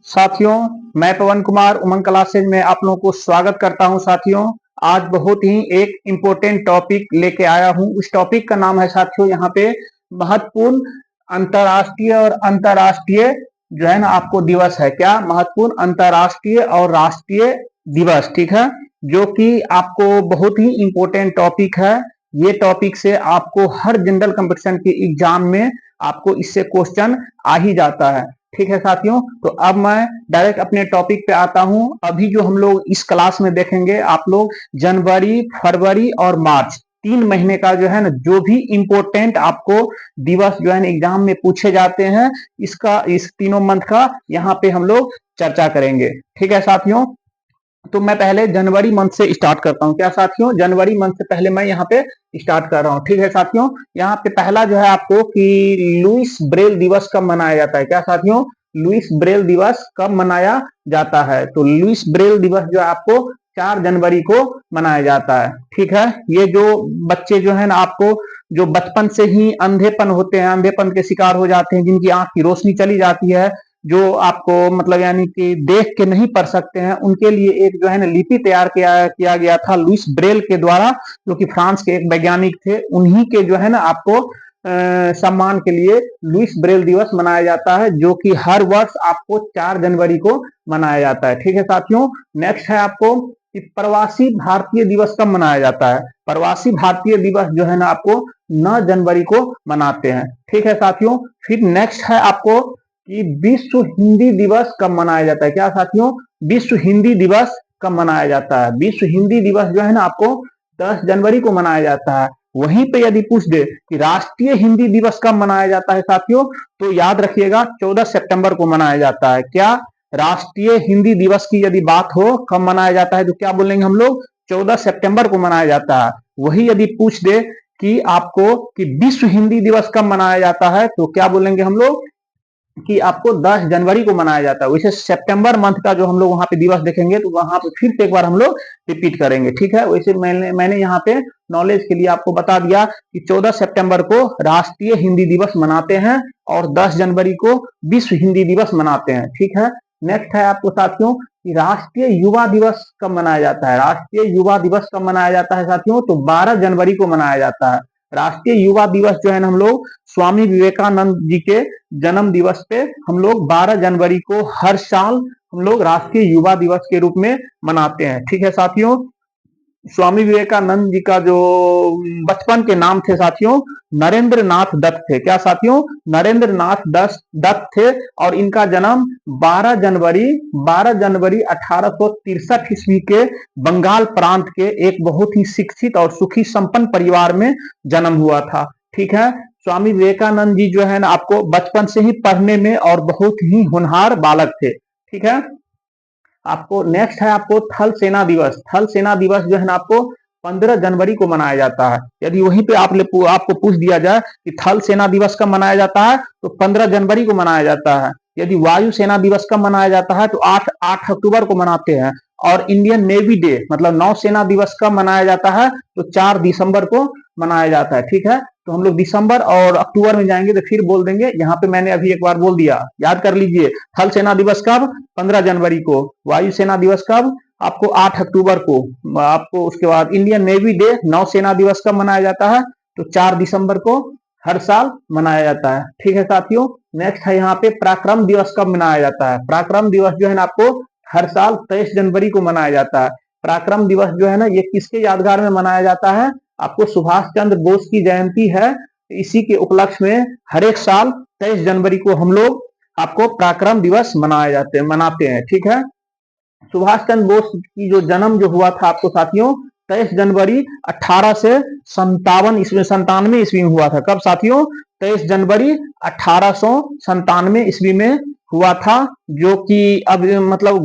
साथियों, मैं पवन कुमार उमंग क्लासेज में आप लोगों को स्वागत करता हूं। साथियों, आज बहुत ही एक इम्पोर्टेंट टॉपिक लेके आया हूं। उस टॉपिक का नाम है साथियों यहाँ पे महत्वपूर्ण अंतर्राष्ट्रीय और अंतर्राष्ट्रीय जो है ना आपको दिवस है। क्या महत्वपूर्ण अंतर्राष्ट्रीय और राष्ट्रीय दिवस, ठीक है, जो कि आपको बहुत ही इम्पोर्टेंट टॉपिक है। ये टॉपिक से आपको हर जनरल कंपटीशन के एग्जाम में आपको इससे क्वेश्चन आ ही जाता है। ठीक है साथियों, तो अब मैं डायरेक्ट अपने टॉपिक पे आता हूं। अभी जो हम लोग इस क्लास में देखेंगे, आप लोग जनवरी, फरवरी और मार्च 3 महीने का जो है ना जो भी इंपॉर्टेंट आपको दिवस जो है ना एग्जाम में पूछे जाते हैं, इसका इस तीनों मंथ का यहाँ पे हम लोग चर्चा करेंगे। ठीक है साथियों, तो मैं पहले जनवरी मंथ से स्टार्ट करता हूँ। क्या साथियों, जनवरी मंथ से पहले मैं यहाँ पे स्टार्ट कर रहा हूँ। ठीक है साथियों, यहाँ पे पहला जो है आपको कि लुइस ब्रेल दिवस कब मनाया जाता है। क्या साथियों, लुइस ब्रेल दिवस कब मनाया जाता है? तो लुइस ब्रेल दिवस जो है आपको 4 जनवरी को मनाया जाता है। ठीक है, ये जो बच्चे जो है ना आपको जो बचपन से ही अंधेपन होते हैं, अंधेपन के शिकार हो जाते हैं, जिनकी आंख की रोशनी चली जाती है, जो आपको मतलब यानी कि देख के नहीं पढ़ सकते हैं, उनके लिए एक जो है ना लिपि तैयार किया गया था लुइस ब्रेल के द्वारा, जो कि फ्रांस के एक वैज्ञानिक थे। उन्हीं के जो है ना आपको सम्मान के लिए लुइस ब्रेल दिवस मनाया जाता है, जो कि हर वर्ष आपको 4 जनवरी को मनाया जाता है। ठीक है साथियों, नेक्स्ट है आपको कि प्रवासी भारतीय दिवस कब मनाया जाता है। प्रवासी भारतीय दिवस जो है ना आपको 9 जनवरी को मनाते हैं। ठीक है साथियों, फिर नेक्स्ट है आपको कि विश्व हिंदी दिवस कब मनाया जाता है। क्या साथियों, विश्व हिंदी दिवस कब मनाया जाता है? विश्व हिंदी दिवस जो है ना आपको 10 जनवरी को मनाया जाता है। वहीं पे यदि पूछ दे कि राष्ट्रीय हिंदी दिवस कब मनाया जाता है साथियों, तो याद रखिएगा 14 सितंबर को मनाया जाता है। क्या राष्ट्रीय हिंदी दिवस की यदि बात हो कब मनाया जाता है, तो क्या बोलेंगे हम लोग? 14 सितंबर को मनाया जाता है। वही यदि पूछ दे कि आपको कि विश्व हिंदी दिवस कब मनाया जाता है, तो क्या बोलेंगे हम लोग कि आपको 10 जनवरी को मनाया जाता है। वैसे सितंबर मंथ का जो हम लोग वहां पे दिवस देखेंगे, तो वहां पे फिर से एक बार हम लोग रिपीट करेंगे। ठीक है, वैसे मैंने यहाँ पे नॉलेज के लिए आपको बता दिया कि 14 सितंबर को राष्ट्रीय हिंदी दिवस मनाते हैं और 10 जनवरी को विश्व हिंदी दिवस मनाते हैं। ठीक है, नेक्स्ट है आपको साथियों कि राष्ट्रीय युवा दिवस कब मनाया जाता है। राष्ट्रीय युवा दिवस कब मनाया जाता है साथियों, तो 12 जनवरी को मनाया जाता है। राष्ट्रीय युवा दिवस जो है ना हम लोग स्वामी विवेकानंद जी के जन्म दिवस पे हम लोग 12 जनवरी को हर साल हम लोग राष्ट्रीय युवा दिवस के रूप में मनाते हैं। ठीक है साथियों, स्वामी विवेकानंद जी का जो बचपन के नाम थे साथियों, नरेंद्र नाथ दत्त थे। क्या साथियों, नरेंद्र नाथ दत्त थे और इनका जन्म 12 जनवरी 1863 ईस्वी के बंगाल प्रांत के एक बहुत ही शिक्षित और सुखी संपन्न परिवार में जन्म हुआ था। ठीक है, स्वामी विवेकानंद जी जो है ना आपको बचपन से ही पढ़ने में और बहुत ही होनहार बालक थे। ठीक है, आपको नेक्स्ट है आपको थल सेना दिवस। थल सेना दिवस जो है ना आपको 15 जनवरी को मनाया जाता है। यदि वहीं पे आपको पूछ दिया जाए कि थल सेना दिवस कब मनाया जाता है, तो 15 जनवरी को मनाया जाता है। यदि वायु सेना दिवस कब मनाया जाता है, तो 8 अक्टूबर को मनाते हैं। और इंडियन नेवी डे मतलब नौसेना दिवस कब मनाया जाता है, तो 4 दिसंबर को मनाया जाता है। ठीक है, तो हम लोग दिसंबर और अक्टूबर में जाएंगे तो फिर बोल देंगे। यहाँ पे मैंने अभी एक बार बोल दिया, याद कर लीजिए। थल सेना दिवस कब? 15 जनवरी को। वायु सेना दिवस कब? आपको 8 अक्टूबर को। आपको उसके बाद इंडियन नेवी डे नौसेना दिवस कब मनाया जाता है, तो 4 दिसंबर को हर साल मनाया जाता है। ठीक है साथियों, नेक्स्ट है यहाँ पे पराक्रम दिवस कब मनाया जाता है। पराक्रम दिवस जो है ना आपको हर साल 23 जनवरी को मनाया जाता है। पराक्रम दिवस जो है ना ये किसके यादगार में मनाया जाता है? आपको सुभाष चंद्र बोस की जयंती है, इसी के उपलक्ष्य में हर एक साल 23 जनवरी को हम लोग आपको पराक्रम दिवस मनाते हैं। ठीक है, सुभाष चंद्र बोस की जो जन्म जो हुआ था आपको साथियों 23 जनवरी 1897 ईस्वी में हुआ था। कब साथियों? 23 जनवरी 1897 ईस्वी में हुआ था, जो कि अब मतलब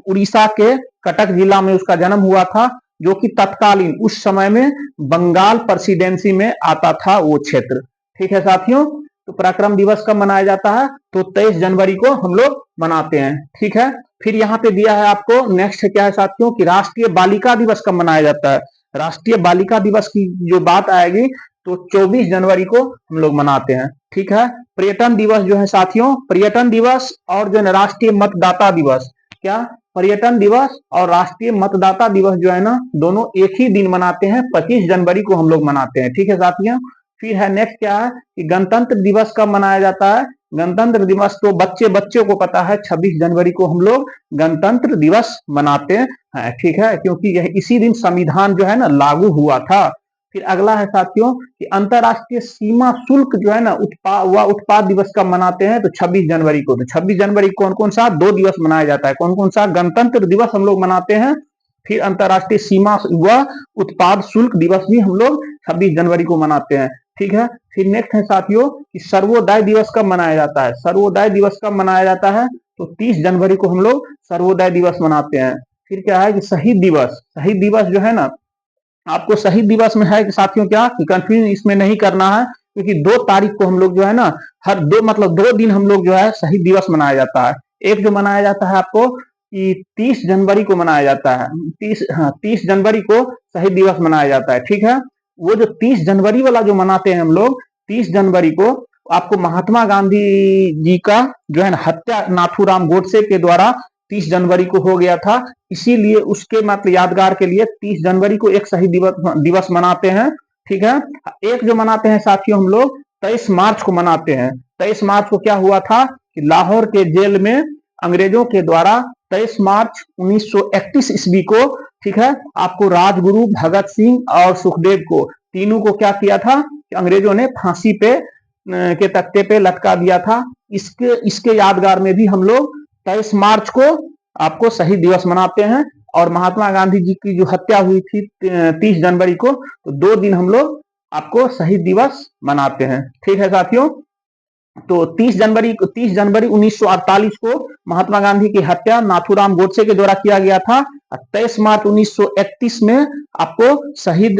उड़ीसा के कटक जिला में उसका जन्म हुआ था, जो कि तत्कालीन उस समय में बंगाल प्रेसिडेंसी में आता था वो क्षेत्र। ठीक है साथियों, तो पराक्रम दिवस कब मनाया जाता है, तो 23 जनवरी को हम लोग मनाते हैं। ठीक है, फिर यहाँ पे दिया है आपको नेक्स्ट क्या है साथियों कि राष्ट्रीय बालिका दिवस कब मनाया जाता है। राष्ट्रीय बालिका दिवस की जो बात आएगी तो 24 जनवरी को हम लोग मनाते हैं। ठीक है। पर्यटन दिवस जो है साथियों, पर्यटन दिवस और जो है राष्ट्रीय मतदाता दिवस, क्या पर्यटन दिवस और राष्ट्रीय मतदाता दिवस जो है ना, दोनों एक ही दिन मनाते हैं, 25 जनवरी को हम लोग मनाते हैं, ठीक है साथियों। फिर है नेक्स्ट क्या है कि गणतंत्र दिवस कब मनाया जाता है। गणतंत्र दिवस तो बच्चों को पता है, 26 जनवरी को हम लोग गणतंत्र दिवस मनाते हैं, ठीक है, क्योंकि यह इसी दिन संविधान जो है ना लागू हुआ था। फिर अगला है साथियों कि अंतरराष्ट्रीय सीमा शुल्क जो है ना उत्पाद दिवस कब मनाते हैं, तो 26 जनवरी को। तो 26 जनवरी कौन कौन सा 2 दिवस मनाया जाता है, कौन कौन सा, गणतंत्र दिवस हम लोग मनाते हैं, फिर अंतरराष्ट्रीय सीमा व उत्पाद शुल्क दिवस भी हम लोग 26 जनवरी को मनाते हैं, ठीक है। फिर नेक्स्ट है साथियों कि सर्वोदय दिवस कब मनाया जाता है। सर्वोदय दिवस कब मनाया जाता है, तो 30 जनवरी को हम लोग सर्वोदय दिवस मनाते हैं। फिर क्या है कि शहीद दिवस, शहीद दिवस जो है ना, आपको शहीद दिवस में है कि साथियों क्या कंफ्यूजन इसमें नहीं करना है, क्योंकि 2 तारीख को हम लोग जो है ना, हर दो मतलब 2 दिन हम लोग जो है शहीद दिवस मनाया जाता है। एक जो मनाया जाता है आपको कि 30 जनवरी को मनाया जाता है, 30 जनवरी को शहीद दिवस मनाया जाता है, ठीक है। वो जो 30 जनवरी वाला जो मनाते हैं हम लोग, 30 जनवरी को आपको महात्मा गांधी जी का जो है ना हत्या नाथूराम गोडसे के द्वारा 30 जनवरी को हो गया था, इसीलिए उसके मतलब यादगार के लिए 30 जनवरी को एक शहीद दिवस मनाते हैं, ठीक है। एक जो मनाते हैं साथियों हम लोग 23 मार्च को मनाते हैं। 23 मार्च को क्या हुआ था कि लाहौर के जेल में अंग्रेजों के द्वारा 23 मार्च 1931 ईस्वी को, ठीक है, आपको राजगुरु भगत सिंह और सुखदेव को तीनों को क्या किया था कि अंग्रेजों ने फांसी पे के तख्ते पे लटका दिया था। इसके यादगार में भी हम लोग 23 मार्च को आपको शहीद दिवस मनाते हैं। और महात्मा गांधी जी की जो हत्या हुई थी 30 जनवरी को, तो 2 दिन हम लोग आपको शहीद दिवस मनाते हैं, ठीक है साथियों। तो 30 जनवरी 1948 को महात्मा गांधी की हत्या नाथूराम गोडसे के द्वारा किया गया था। 23 मार्च 1931 में आपको शहीद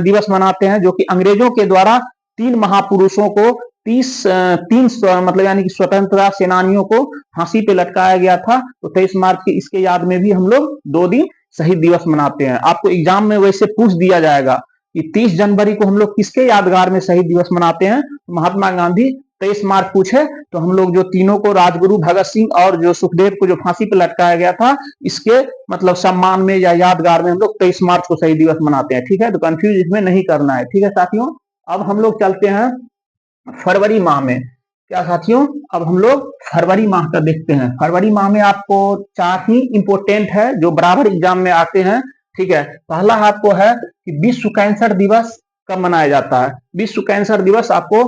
दिवस मनाते हैं, जो कि अंग्रेजों के द्वारा 3 महापुरुषों को 3 मतलब यानी कि स्वतंत्रता सेनानियों को फांसी पे लटकाया गया था। तो 23 मार्च की इसके याद में भी हम लोग 2 दिन शहीद दिवस मनाते हैं। आपको एग्जाम में वैसे पूछ दिया जाएगा कि 30 जनवरी को हम लोग किसके यादगार में शहीद दिवस मनाते हैं, महात्मा गांधी। 23 मार्च पूछे तो हम लोग जो तीनों को राजगुरु भगत सिंह और जो सुखदेव को जो फांसी पे लटकाया गया था, इसके मतलब सम्मान में या यादगार में हम लोग 23 मार्च को शहीद दिवस मनाते हैं, ठीक है। तो कंफ्यूज इसमें नहीं करना है, ठीक है साथियों। अब हम लोग चलते हैं फरवरी माह में। क्या साथियों, अब हम लोग फरवरी माह का देखते हैं। फरवरी माह में आपको 4 ही इंपोर्टेंट है जो बराबर एग्जाम में आते हैं, ठीक है। पहला आपको है कि विश्व कैंसर दिवस कब मनाया जाता है। विश्व कैंसर दिवस आपको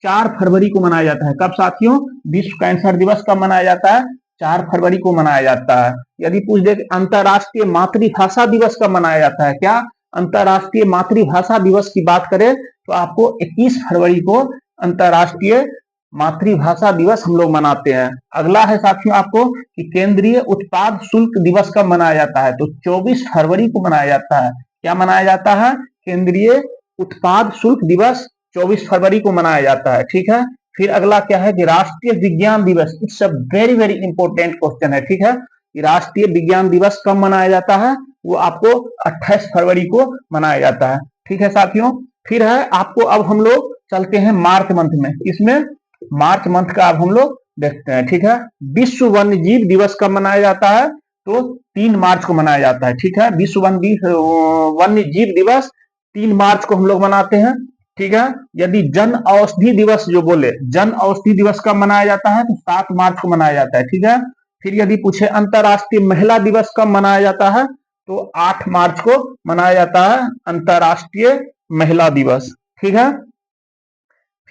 4 फरवरी को मनाया जाता है। कब साथियों, विश्व कैंसर दिवस कब मनाया जाता है, 4 फरवरी को मनाया जाता है। यदि पूछ दे अंतरराष्ट्रीय मातृभाषा दिवस कब मनाया जाता है, क्या अंतरराष्ट्रीय मातृभाषा दिवस की बात करें तो आपको 21 फरवरी को अंतरराष्ट्रीय मातृभाषा दिवस हम लोग मनाते हैं। अगला है साथियों आपको कि केंद्रीय उत्पाद शुल्क दिवस कब मनाया जाता है, तो 24 फरवरी को मनाया जाता है। क्या मनाया जाता है, केंद्रीय उत्पाद शुल्क दिवस 24 फरवरी को मनाया जाता है, ठीक है। फिर अगला क्या है कि राष्ट्रीय विज्ञान दिवस, it's a very very important question है, ठीक है। राष्ट्रीय विज्ञान दिवस कब मनाया जाता है, वो आपको 28 फरवरी को मनाया जाता है, ठीक है साथियों। फिर है आपको, अब हम लोग चलते हैं मार्च मंथ में। इसमें मार्च मंथ का अब हम लोग देखते हैं, ठीक है। विश्व वन्य जीव दिवस कब मनाया जाता है, तो 3 मार्च को मनाया जाता है, ठीक है। विश्व वन्य जीव दिवस 3 मार्च को हम लोग मनाते हैं, ठीक है। यदि जन औषधि दिवस जो बोले, जन औषधि दिवस कब मनाया जाता है, तो 7 मार्च को मनाया जाता है, ठीक है। फिर यदि पूछे अंतरराष्ट्रीय महिला दिवस कब मनाया जाता है, तो 8 मार्च को मनाया जाता है अंतरराष्ट्रीय महिला दिवस, ठीक है।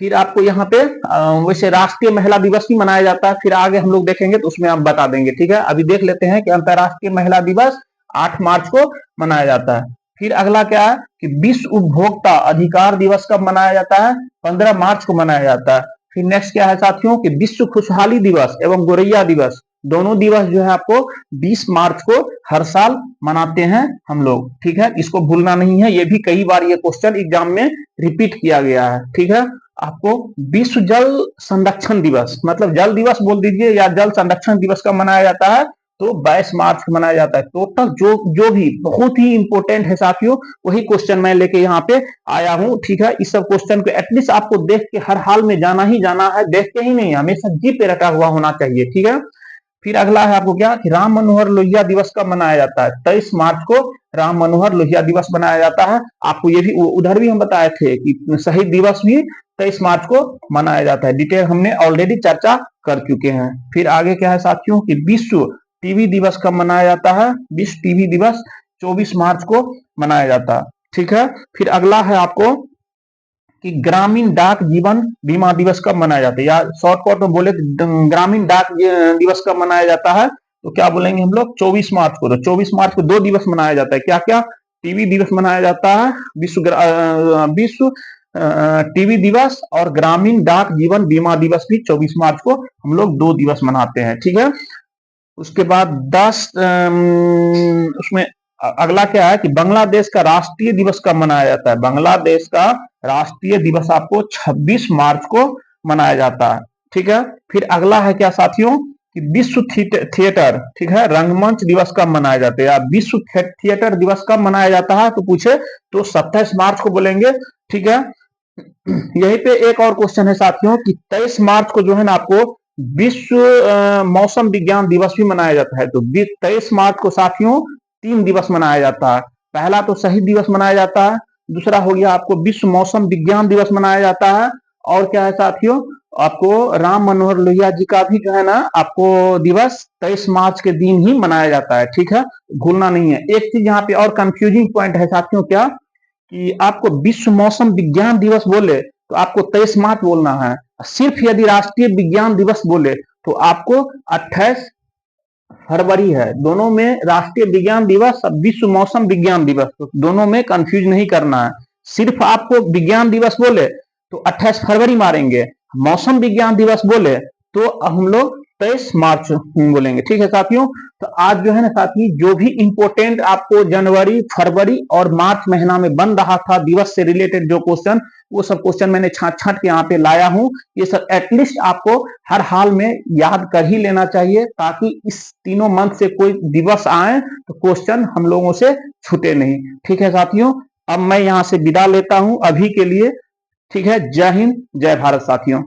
फिर आपको यहाँ पे वैसे राष्ट्रीय महिला दिवस भी मनाया जाता है, फिर आगे हम लोग देखेंगे तो उसमें हम बता देंगे, ठीक है। अभी देख लेते हैं कि अंतरराष्ट्रीय महिला दिवस 8 मार्च को मनाया जाता है। फिर अगला क्या है कि विश्व उपभोक्ता अधिकार दिवस कब मनाया जाता है, 15 मार्च को मनाया जाता है। फिर नेक्स्ट क्या है साथियों कि विश्व खुशहाली दिवस एवं गोरैया दिवस, दोनों दिवस जो है आपको 20 मार्च को हर साल मनाते हैं हम लोग, ठीक है। इसको भूलना नहीं है, ये भी कई बार ये क्वेश्चन एग्जाम में रिपीट किया गया है, ठीक है। आपको विश्व जल संरक्षण दिवस, मतलब जल दिवस बोल दीजिए या जल संरक्षण दिवस कब मनाया जाता है, तो 22 मार्च को मनाया जाता है। टोटल जो जो भी बहुत ही इंपॉर्टेंट है साथियों, वही क्वेश्चन मैं लेके यहाँ पे आया हूँ। ठीक है, इस सब क्वेश्चन को एटलीस्ट आपको देख के हर हाल में जाना ही जाना है, देख के ही नहीं, हमेशा जी पे रटा हुआ होना चाहिए। ठीक है, फिर अगला है आपको क्या कि राम मनोहर लोहिया दिवस कब मनाया जाता है? 23 मार्च को राम मनोहर लोहिया दिवस मनाया जाता है। आपको ये भी उधर भी हम बताए थे कि शहीद दिवस भी 23 मार्च को मनाया जाता है। डिटेल हमने ऑलरेडी चर्चा कर चुके हैं। फिर आगे क्या है साथियों कि विश्व टीबी दिवस कब मनाया जाता है? विश्व टीबी दिवस 24 मार्च को मनाया जाता है। ठीक है, फिर अगला है आपको कि ग्रामीण डाक जीवन बीमा दिवस कब मनाया जाता है, या शॉर्टकट में बोले तो ग्रामीण डाक दिवस कब मनाया जाता है? तो क्या बोलेंगे हम लोग? 24 मार्च को। तो 24 मार्च को 2 दिवस मनाया जाता है। क्या क्या? टीबी दिवस मनाया जाता है, विश्व टीबी दिवस, और ग्रामीण डाक जीवन बीमा दिवस भी 24 मार्च को हम लोग 2 दिवस मनाते हैं। ठीक है, उसके बाद 10 उसमें अगला क्या है कि बांग्लादेश का राष्ट्रीय दिवस कब मनाया जाता है? बांग्लादेश का राष्ट्रीय दिवस आपको 26 मार्च को मनाया जाता है। ठीक है, फिर अगला है क्या साथियों कि विश्व थिएटर, ठीक है, रंगमंच दिवस कब मनाया जाता है, या विश्व थिएटर दिवस कब मनाया जाता है? तो पूछे तो 27 मार्च को बोलेंगे। ठीक है, यहीं पे एक और क्वेश्चन है साथियों कि 23 मार्च को जो है ना आपको विश्व मौसम विज्ञान दिवस भी मनाया जाता है। तो 23 मार्च को साथियों 3 दिवस मनाया जाता है। पहला तो शहीद दिवस मनाया जाता है, दूसरा हो गया आपको विश्व मौसम विज्ञान दिवस मनाया जाता है, और क्या है साथियों आपको राम मनोहर लोहिया जी का भी जो है ना आपको दिवस 23 मार्च के दिन ही मनाया जाता है। ठीक है, भूलना नहीं है। एक चीज यहाँ पे और कंफ्यूजिंग पॉइंट है साथियों, क्या कि आपको विश्व मौसम विज्ञान दिवस बोले तो आपको 23 मार्च बोलना है। सिर्फ यदि राष्ट्रीय विज्ञान दिवस बोले तो आपको 28 फरवरी है। दोनों में राष्ट्रीय विज्ञान दिवस और विश्व मौसम विज्ञान दिवस, तो दोनों में कंफ्यूज नहीं करना है। सिर्फ आपको विज्ञान दिवस बोले तो 28 फरवरी मारेंगे, मौसम विज्ञान दिवस बोले तो हम लोग 23 मार्च बोलेंगे। ठीक है साथियों, तो आज जो है ना साथी जो भी इंपोर्टेंट आपको जनवरी, फरवरी और मार्च महीना में बन रहा था दिवस से रिलेटेड जो क्वेश्चन, वो सब क्वेश्चन मैंने छांट छांट के यहाँ पे लाया हूँ। ये सब एटलीस्ट आपको हर हाल में याद कर ही लेना चाहिए, ताकि इस तीनों मंथ से कोई दिवस आए तो क्वेश्चन हम लोगों से छूटे नहीं। ठीक है साथियों, अब मैं यहाँ से विदा लेता हूँ अभी के लिए। ठीक है, जय हिंद, जय भारत साथियों।